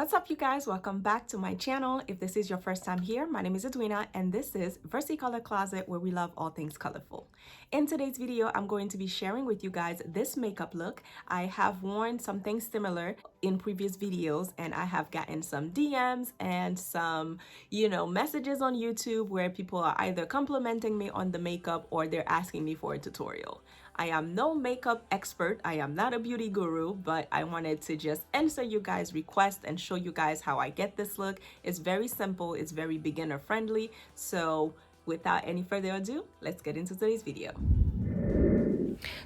What's up, you guys? Welcome back to my channel. If this is your first time here, my name is Edwina and this is Versicolor Closet, where we love all things colorful. In today's video, I'm going to be sharing with you guys this makeup look. I have worn something similar in previous videos and I have gotten some DMs and some, messages on YouTube where people are either complimenting me on the makeup or they're asking me for a tutorial. I am no makeup expert. I am not a beauty guru, but I wanted to just answer you guys' requests and show you guys how I get this look. It's very simple. It's very beginner friendly. So without any further ado, let's get into today's video.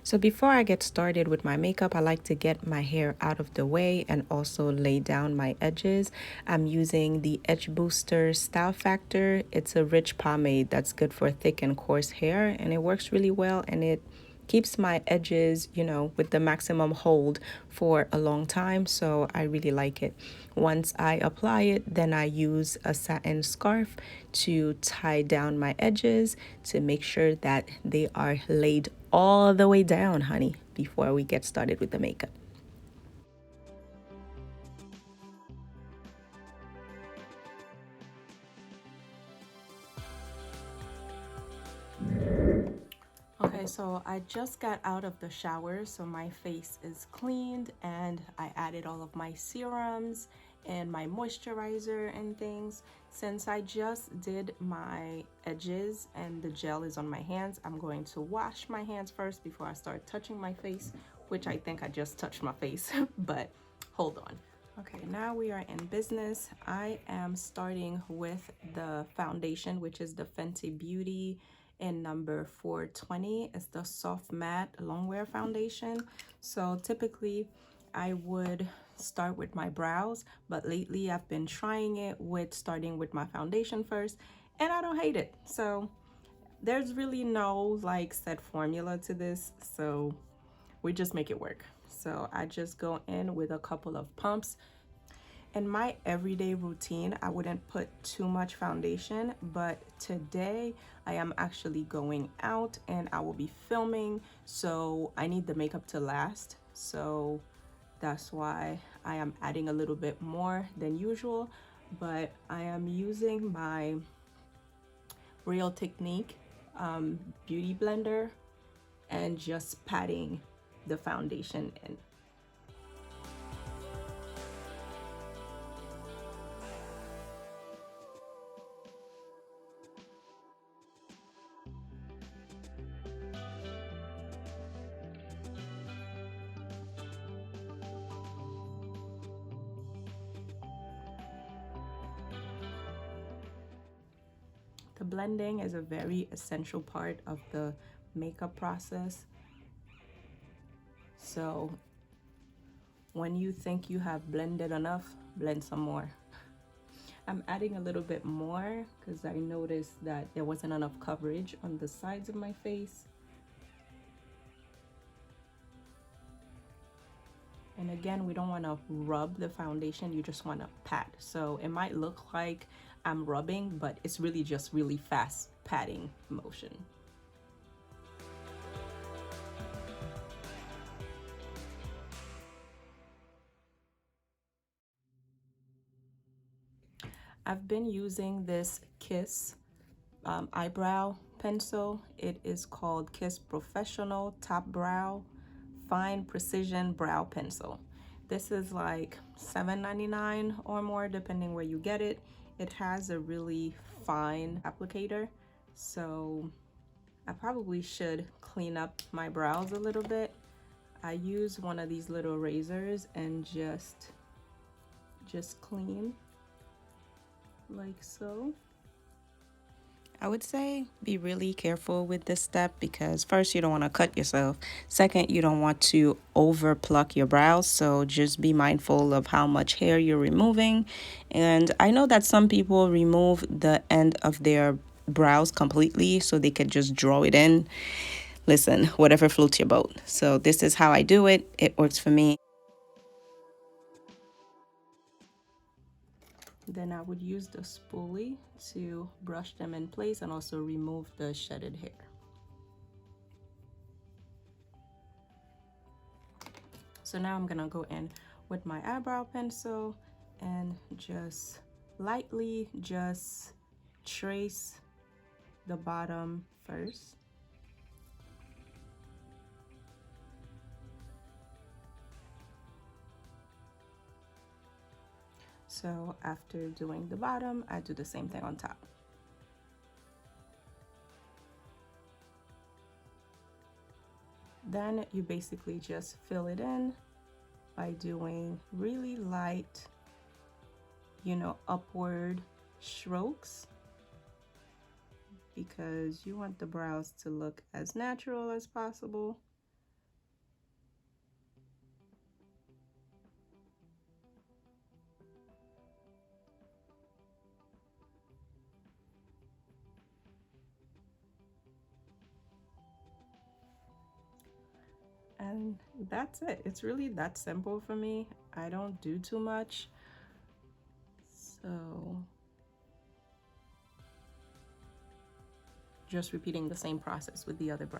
So before I get started with my makeup, I like to get my hair out of the way and also lay down my edges. I'm using the Edge Booster Style Factor. It's a rich pomade that's good for thick and coarse hair, and it works really well, and it keeps my edges, with the maximum hold for a long time, so I really like it. Once I apply it, then I use a satin scarf to tie down my edges to make sure that they are laid all the way down, honey, before we get started with the makeup. Okay, so I just got out of the shower, so my face is cleaned and I added all of my serums and my moisturizer and things. Since I just did my edges and the gel is on my hands, I'm going to wash my hands first before I start touching my face, which I think I just touched my face, but hold on. Okay, now we are in business. I am starting with the foundation, which is the Fenty Beauty in number 420. It's the soft matte longwear foundation. So typically I would start with my brows, but lately I've been trying it with starting with my foundation first, and I don't hate it. So there's really no like set formula to this, so we just make it work. So I just go in with a couple of pumps. In my everyday routine, I wouldn't put too much foundation, but today I am actually going out and I will be filming, so I need the makeup to last. So that's why I am adding a little bit more than usual, but I am using my Real Technique beauty blender and just patting the foundation in. The blending is a very essential part of the makeup process. So when you think you have blended enough, blend some more. I'm adding a little bit more because I noticed that there wasn't enough coverage on the sides of my face. And again, we don't want to rub the foundation, you just want to pat. So it might look like I'm rubbing, but it's really just really fast patting motion. I've been using this Kiss eyebrow pencil. It is called Kiss Professional Top Brow Fine Precision Brow Pencil. This is like $7.99 or more depending where you get it. It has a really fine applicator, so I probably should clean up my brows a little bit. I use one of these little razors and just clean like so. I would say be really careful with this step because first, you don't want to cut yourself. Second, you don't want to over pluck your brows. So just be mindful of how much hair you're removing. And I know that some people remove the end of their brows completely so they could just draw it in. Listen, whatever floats your boat. So this is how I do it. It works for me. Then I would use the spoolie to brush them in place and also remove the shedded hair. So now I'm gonna go in with my eyebrow pencil and just lightly just trace the bottom first. So after doing the bottom, I do the same thing on top. Then you basically just fill it in by doing really light, you know, upward strokes, because you want the brows to look as natural as possible. And that's it. It's really that simple for me. I don't do too much. So just repeating the same process with the other brow.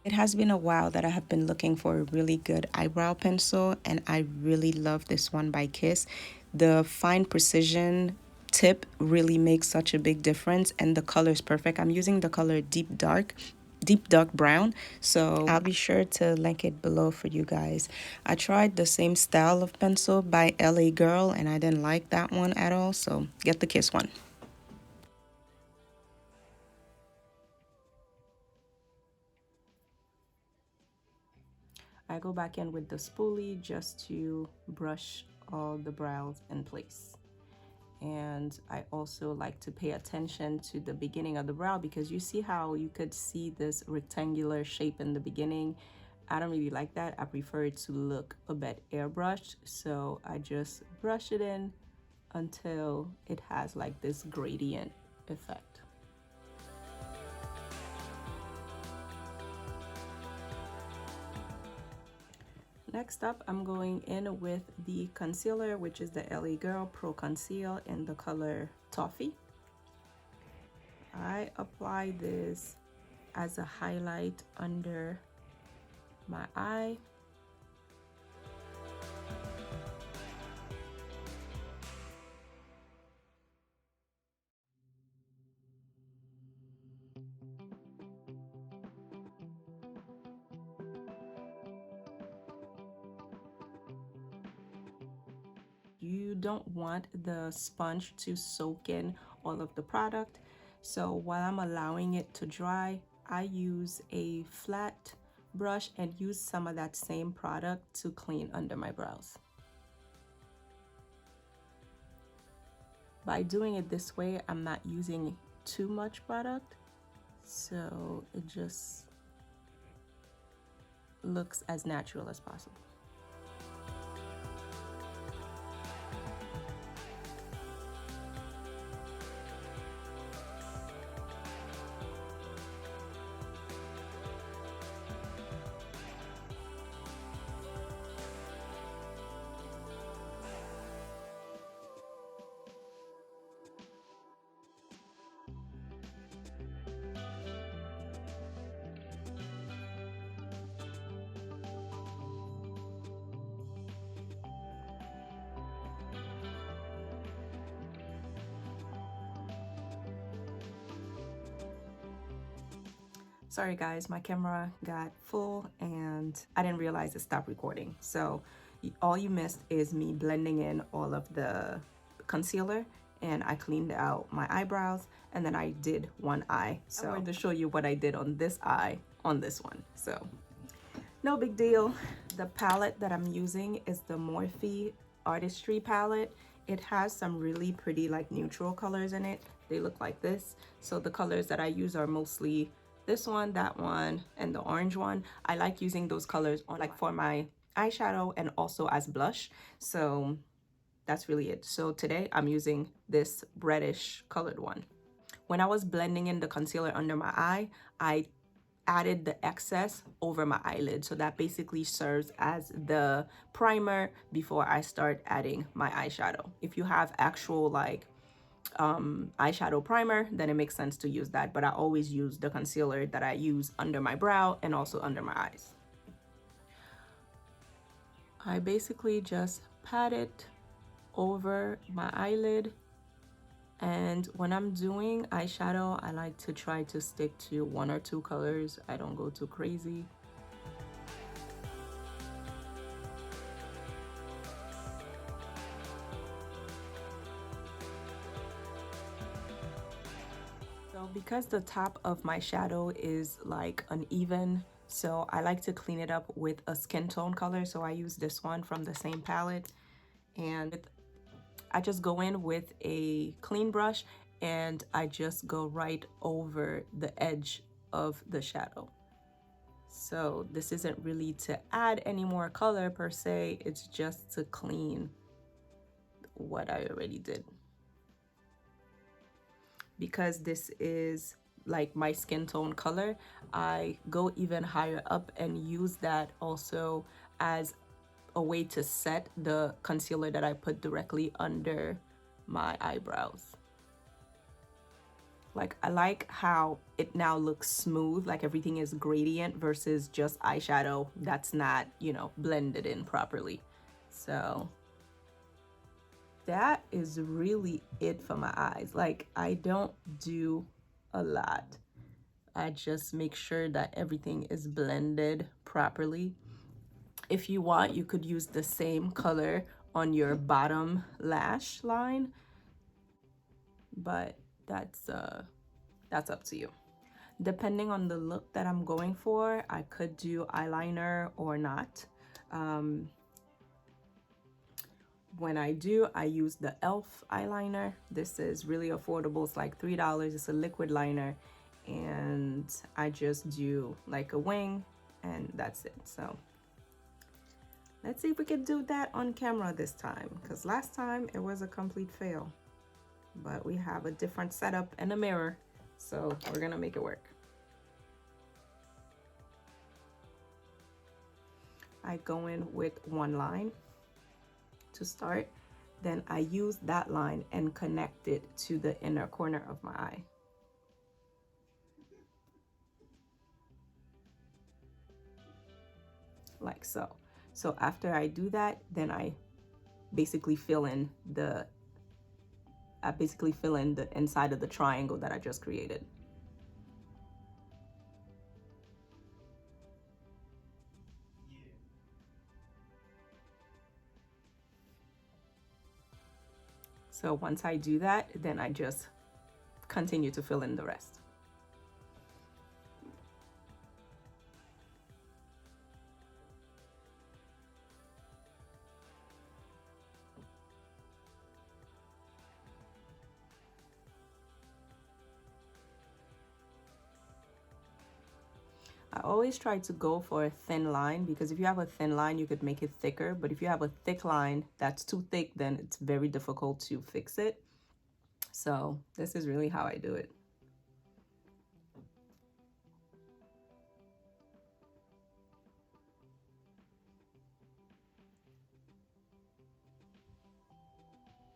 It has been a while that I have been looking for a really good eyebrow pencil, and I really love this one by Kiss. The fine precision tip really makes such a big difference, and the color is perfect. I'm using the color deep dark brown, so I'll be sure to link it below for you guys. I tried the same style of pencil by LA Girl, and I didn't like that one at all, so get the Kiss one. I go back in with the spoolie just to brush all the brows in place. And I also like to pay attention to the beginning of the brow, because you see how you could see this rectangular shape in the beginning. I don't really like that. I prefer it to look a bit airbrushed, so I just brush it in until it has like this gradient effect. Next up, I'm going in with the concealer, which is the LA Girl Pro Conceal in the color Toffee. I apply this as a highlight under my eye. You don't want the sponge to soak in all of the product. So while I'm allowing it to dry, I use a flat brush and use some of that same product to clean under my brows. By doing it this way, I'm not using too much product, so it just looks as natural as possible. Sorry guys, my camera got full and I didn't realize it stopped recording. So all you missed is me blending in all of the concealer, and I cleaned out my eyebrows, and then I did one eye. So I wanted to show you what I did on this eye on this one. So no big deal. The palette that I'm using is the Morphe Artistry palette. It has some really pretty like neutral colors in it. They look like this. So the colors that I use are mostly this one, that one, and the orange one. I like using those colors on like for my eyeshadow and also as blush. So that's really it. So today I'm using this reddish colored one. When I was blending in the concealer under my eye, I added the excess over my eyelid, so that basically serves as the primer before I start adding my eyeshadow. If you have actual like eyeshadow primer, then it makes sense to use that, but I always use the concealer that I use under my brow and also under my eyes. I basically just pat it over my eyelid. And when I'm doing eyeshadow, I like to try to stick to 1 or 2 colors. I don't go too crazy. So because the top of my shadow is like uneven, so I like to clean it up with a skin tone color. So I use this one from the same palette, and I just go in with a clean brush and I just go right over the edge of the shadow. So this isn't really to add any more color per se, it's just to clean what I already did. Because this is like my skin tone color, I go even higher up and use that also as a way to set the concealer that I put directly under my eyebrows. Like, I like how it now looks smooth, like everything is gradient versus just eyeshadow that's not, you know, blended in properly. So that is really it for my eyes. Like, I don't do a lot. I just make sure that everything is blended properly. If you want, you could use the same color on your bottom lash line, but that's up to you. Depending on the look that I'm going for, I could do eyeliner or not. When I do, I use the e.l.f. eyeliner. This is really affordable. It's like $3. It's a liquid liner, and I just do like a wing, and that's it. So let's see if we can do that on camera this time, because last time it was a complete fail. But we have a different setup and a mirror, so we're gonna make it work. I go in with one line to start, then I use that line and connect it to the inner corner of my eye. Like so. So after I do that, then I basically fill in the inside of the triangle that I just created. So once I do that, then I just continue to fill in the rest. I always try to go for a thin line, because if you have a thin line, you could make it thicker. But if you have a thick line that's too thick, then it's very difficult to fix it. So this is really how I do it.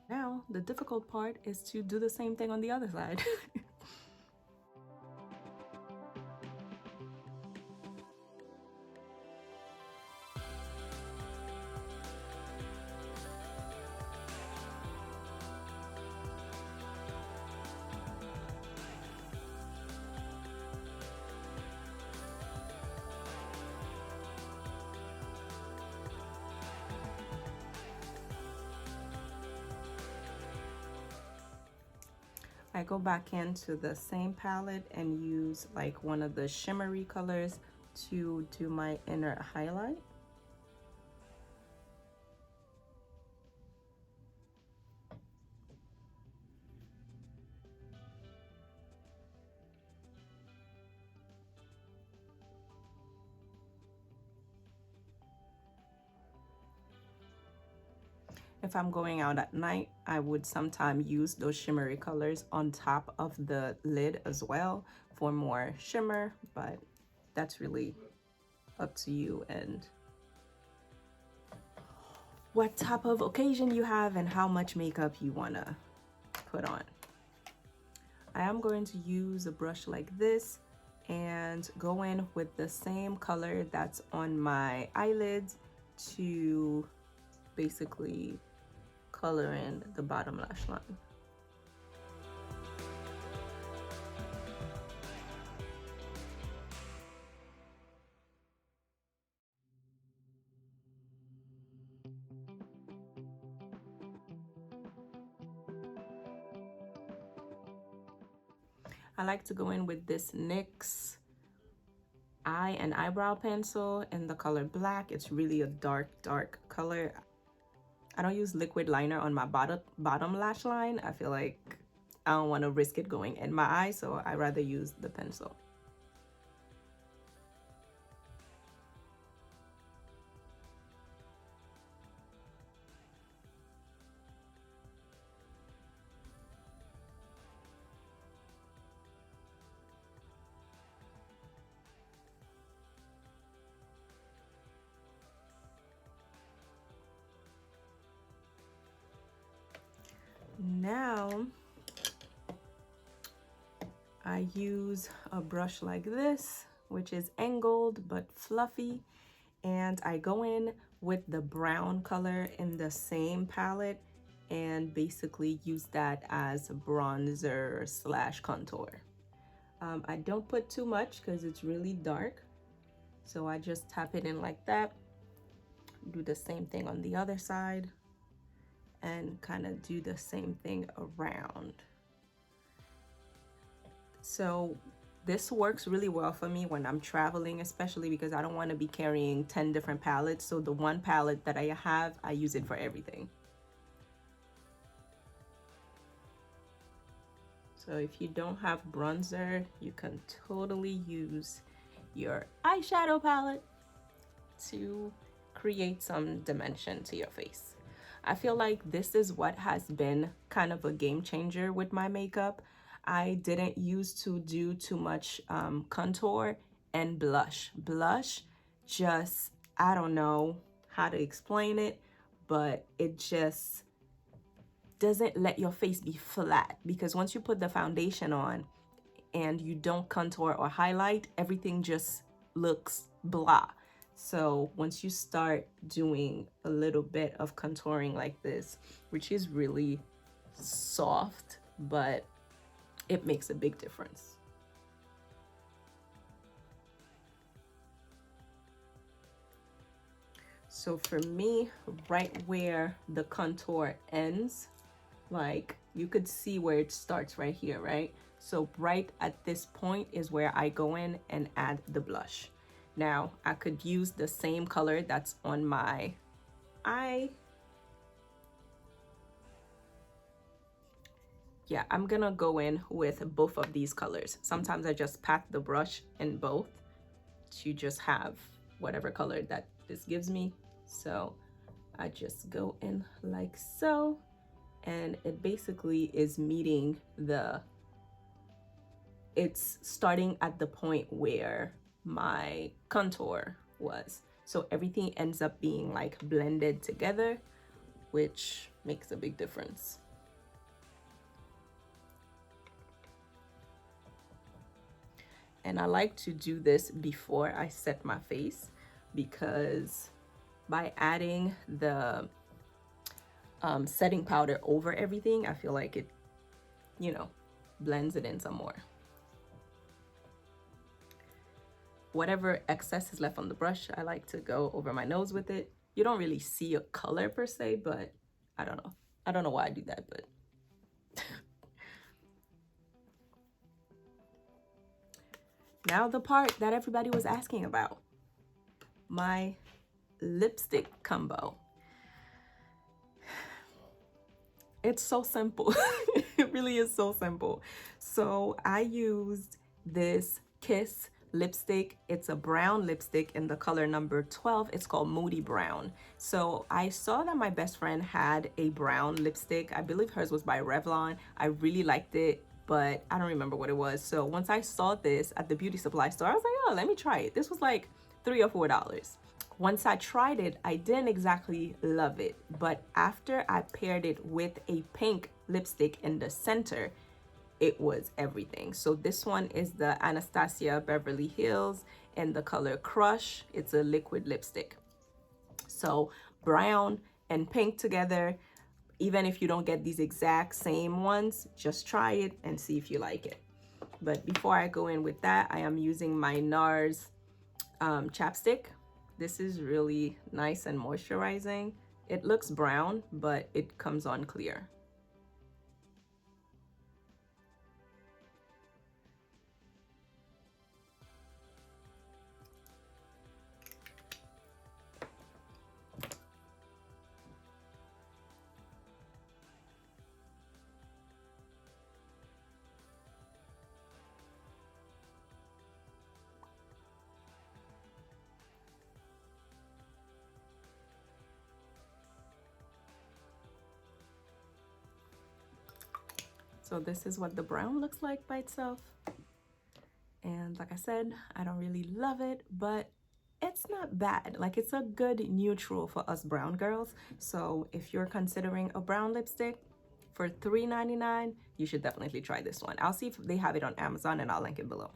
Now, the difficult part is to do the same thing on the other side. I go back into the same palette and use like one of the shimmery colors to do my inner highlight. If I'm going out at night, I would sometimes use those shimmery colors on top of the lid as well for more shimmer, but that's really up to you and what type of occasion you have and how much makeup you want to put on. I am going to use a brush like this and go in with the same color that's on my eyelids to basically color in the bottom lash line. I like to go in with this NYX eye and eyebrow pencil in the color black. It's really a dark color. I don't use liquid liner on my bottom lash line. I feel like I don't want to risk it going in my eye, so I rather use the pencil. Now I use a brush like this, which is angled but fluffy, and I go in with the brown color in the same palette and basically use that as a bronzer slash contour. I don't put too much because it's really dark, so I just tap it in like that. Do the same thing on the other side and kind of do the same thing around. So this works really well for me when I'm traveling, especially because I don't want to be carrying 10 different palettes. So the one palette that I have, I use it for everything. So if you don't have bronzer, you can totally use your eyeshadow palette to create some dimension to your face. I feel like this is what has been kind of a game changer with my makeup. I didn't used to do too much contour and blush. Blush just, I don't know how to explain it, but it just doesn't let your face be flat, because once you put the foundation on and you don't contour or highlight, everything just looks blah. So once you start doing a little bit of contouring like this, which is really soft, but it makes a big difference. So for me, right where the contour ends, like you could see where it starts right here, right? So right at this point is where I go in and add the blush. Now I could use the same color that's on my eye. Yeah, I'm gonna go in with both of these colors. Sometimes I just pat the brush in both to just have whatever color that this gives me. So I just go in like so, and it basically is meeting it's starting at the point where my contour was. So everything ends up being like blended together, which makes a big difference. And I like to do this before I set my face, because by adding the setting powder over everything, I feel like it, blends it in some more. Whatever excess is left on the brush, I like to go over my nose with it. You don't really see a color per se, but I don't know. I don't know why I do that, but now the part that everybody was asking about, my lipstick combo. It's so simple. It really is so simple. So I used this Kiss lipstick. It's a brown lipstick in the color number 12. It's called Moody Brown. So I saw that my best friend had a brown lipstick. I believe hers was by Revlon. I really liked it, but I don't remember what it was. So once I saw this at the beauty supply store, I was like, oh, let me try it. This was like $3 or $4. Once I tried it, I didn't exactly love it, but after I paired it with a pink lipstick in the center, it was everything. So this one is the Anastasia Beverly Hills in the color Crush. It's a liquid lipstick. So brown and pink together, even if you don't get these exact same ones, just try it and see if you like it. But before I go in with that, I am using my NARS chapstick. This is really nice and moisturizing. It looks brown, but it comes on clear. So this is what the brown looks like by itself. And like I said, I don't really love it, but it's not bad. Like, it's a good neutral for us brown girls. So if you're considering a brown lipstick for $3.99, you should definitely try this one. I'll see if they have it on Amazon and I'll link it below.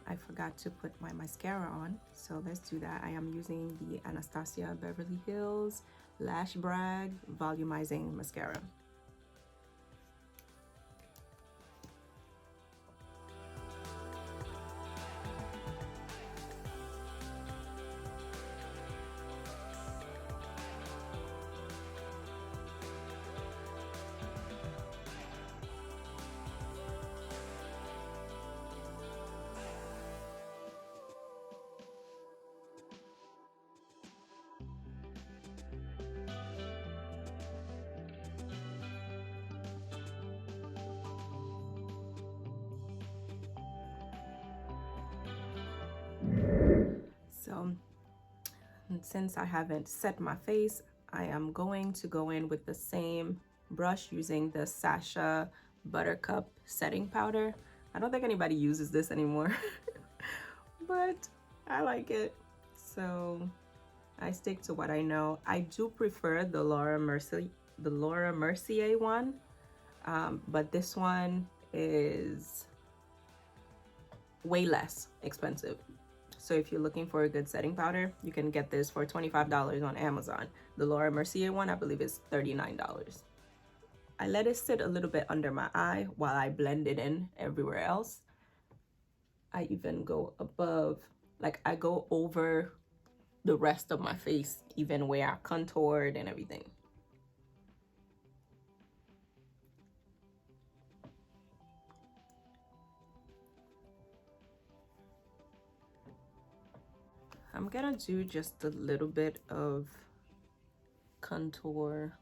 I forgot to put my mascara on, so let's do that. I am using the Anastasia Beverly Hills Lash Brag Volumizing Mascara. So since I haven't set my face, I am going to go in with the same brush using the Sasha Buttercup setting powder. I don't think anybody uses this anymore, but I like it. So I stick to what I know. I do prefer the Laura Mercier one, but this one is way less expensive. So if you're looking for a good setting powder, you can get this for $25 on Amazon. The Laura Mercier one, I believe, is $39. I let it sit a little bit under my eye while I blend it in everywhere else. I even go above, like I go over the rest of my face, even where I contoured and everything. I'm gonna do just a little bit of contour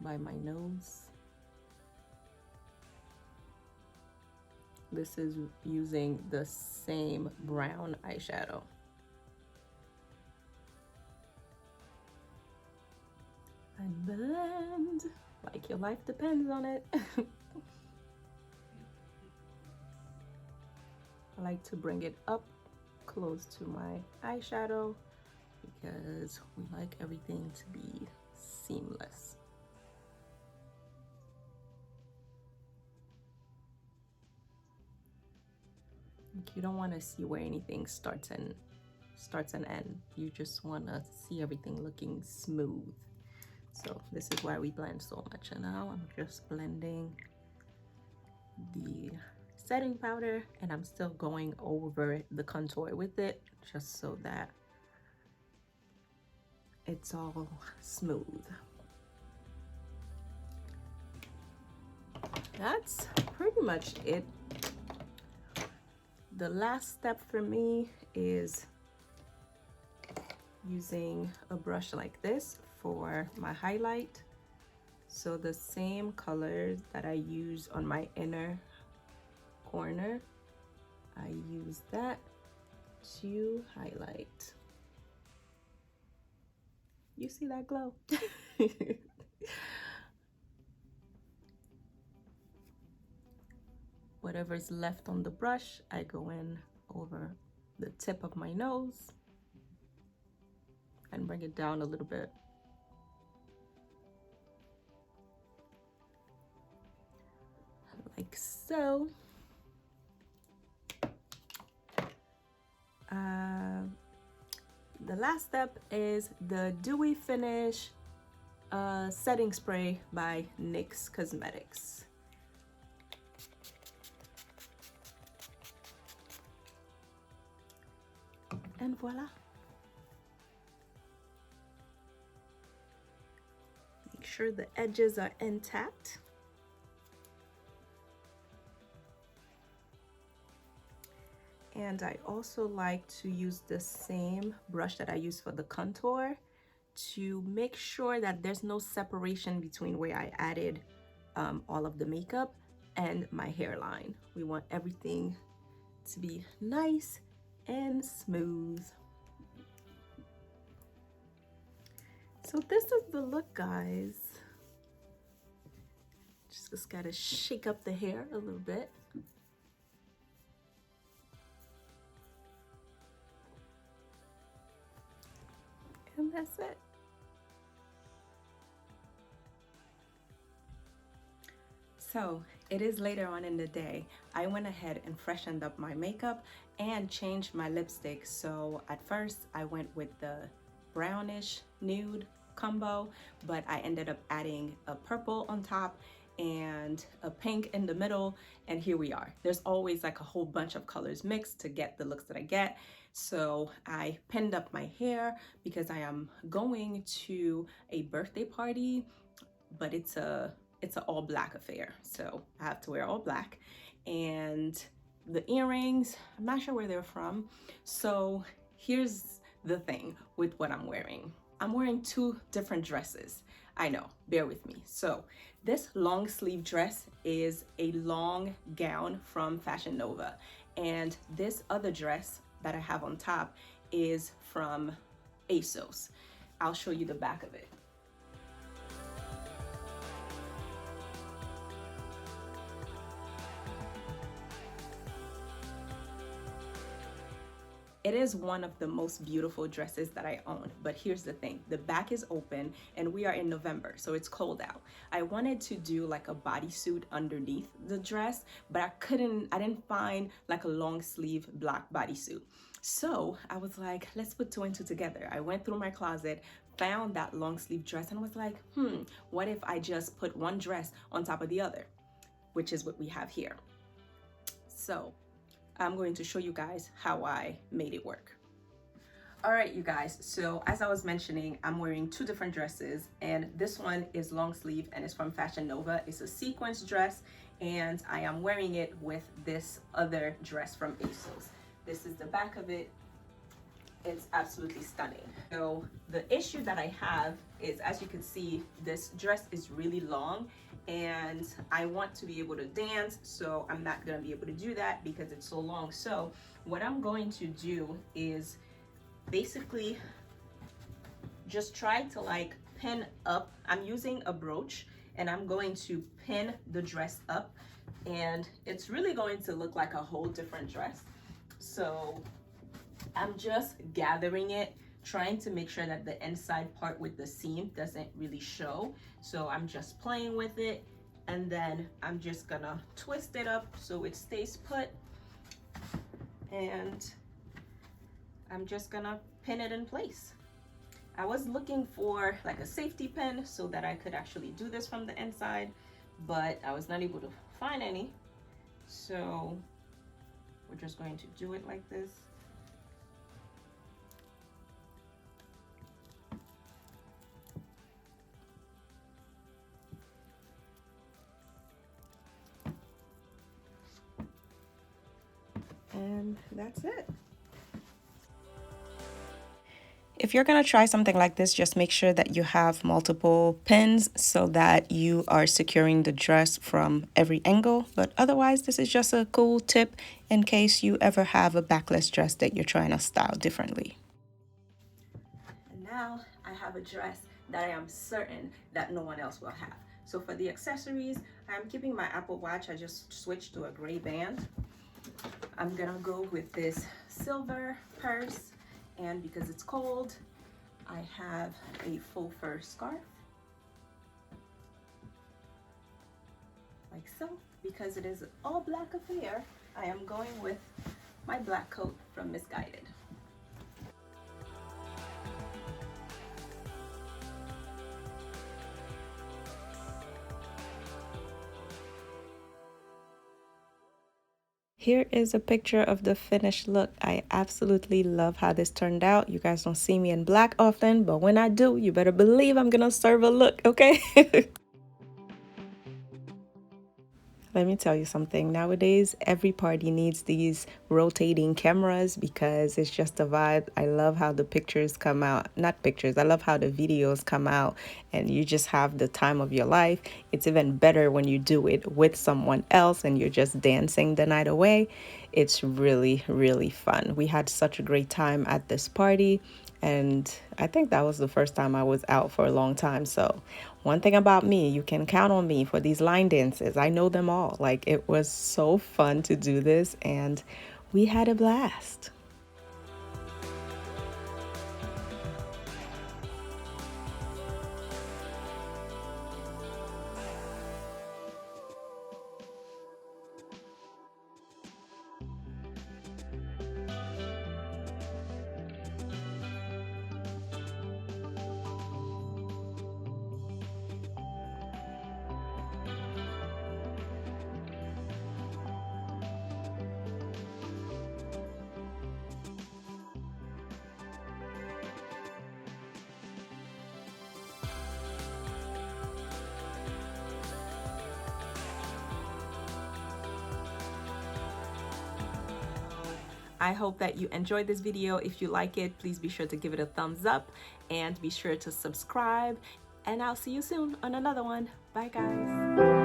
by my nose. This is using the same brown eyeshadow. And blend like your life depends on it. I like to bring it up close to my eyeshadow because we like everything to be seamless. Like, you don't want to see where anything starts and ends. You just want to see everything looking smooth. So this is why we blend so much. And now I'm just blending the setting powder, and I'm still going over the contour with it just so that it's all smooth. That's pretty much it. The last step for me is using a brush like this for my highlight. So the same colors that I use on my inner corner, I use that to highlight. You see that glow? Whatever's left on the brush, I go in over the tip of my nose and bring it down a little bit. like so. The last step is the Dewy Finish setting spray by NYX Cosmetics. And voila. Make sure the edges are intact. And I also like to use the same brush that I use for the contour to make sure that there's no separation between where I added all of the makeup and my hairline. We want everything to be nice and smooth. So this is the look, guys. Just gotta shake up the hair a little bit. And that's it. So it is later on in the day. I went ahead and freshened up my makeup and changed my lipstick. So at first I went with the brownish nude combo, but I ended up adding a purple on top and a pink in the middle, and here we are. There's always like a whole bunch of colors mixed to get the looks that I get. So I pinned up my hair because I am going to a birthday party, but it's a all black affair, so I have to wear all black. And the earrings, I'm not sure where they're from. So here's the thing with what I'm wearing. I'm wearing two different dresses. I know, bear with me. So this long sleeve dress is a long gown from Fashion Nova, and this other dress that I have on top is from ASOS. I'll show you the back of it. It is one of the most beautiful dresses that I own, but here's the thing. The back is open and we are in November, so it's cold out. I wanted to do like a bodysuit underneath the dress, but I didn't find like a long sleeve black bodysuit. So I was like, let's put two and two together. I went through my closet, found that long sleeve dress and was like, what if I just put one dress on top of the other, which is what we have here. So I'm going to show you guys how I made it work. All right, you guys, so as I was mentioning, I'm wearing two different dresses, and this one is long sleeve and it's from Fashion Nova. It's a sequence dress, and I am wearing it with this other dress from ASOS. This is the back of it. It's absolutely stunning. So the issue that I have is, as you can see, this dress is really long and I want to be able to dance, so I'm not gonna be able to do that because it's so long. So what I'm going to do is basically just try to like pin up. I'm using a brooch and I'm going to pin the dress up, and it's really going to look like a whole different dress. So I'm just gathering it, trying to make sure that the inside part with the seam doesn't really show. So I'm just playing with it, and then I'm just gonna twist it up so it stays put, and I'm just gonna pin it in place. I was looking for like a safety pin so that I could actually do this from the inside, but I was not able to find any. So we're just going to do it like this. And that's it. If you're gonna try something like this, just make sure that you have multiple pins so that you are securing the dress from every angle. But otherwise, this is just a cool tip in case you ever have a backless dress that you're trying to style differently. And now I have a dress that I am certain that no one else will have. So for the accessories, I'm keeping my Apple Watch. I just switched to a gray band. I'm gonna go with this silver purse, and because it's cold, I have a faux fur scarf. like so. Because it is all black affair, I am going with my black coat from Misguided. Here is a picture of the finished look. I absolutely love how this turned out. You guys don't see me in black often, but when I do, you better believe I'm gonna serve a look, okay? Let me tell you something. Nowadays, every party needs these rotating cameras because it's just a vibe. I love how the pictures come out. Not pictures, I love how the videos come out and you just have the time of your life. It's even better when you do it with someone else and you're just dancing the night away. It's really, really fun. We had such a great time at this party. And I think that was the first time I was out for a long time. So one thing about me, you can count on me for these line dances. I know them all. Like, it was so fun to do this and we had a blast. I hope that you enjoyed this video. If you like it, please be sure to give it a thumbs up and be sure to subscribe. And I'll see you soon on another one. Bye, guys.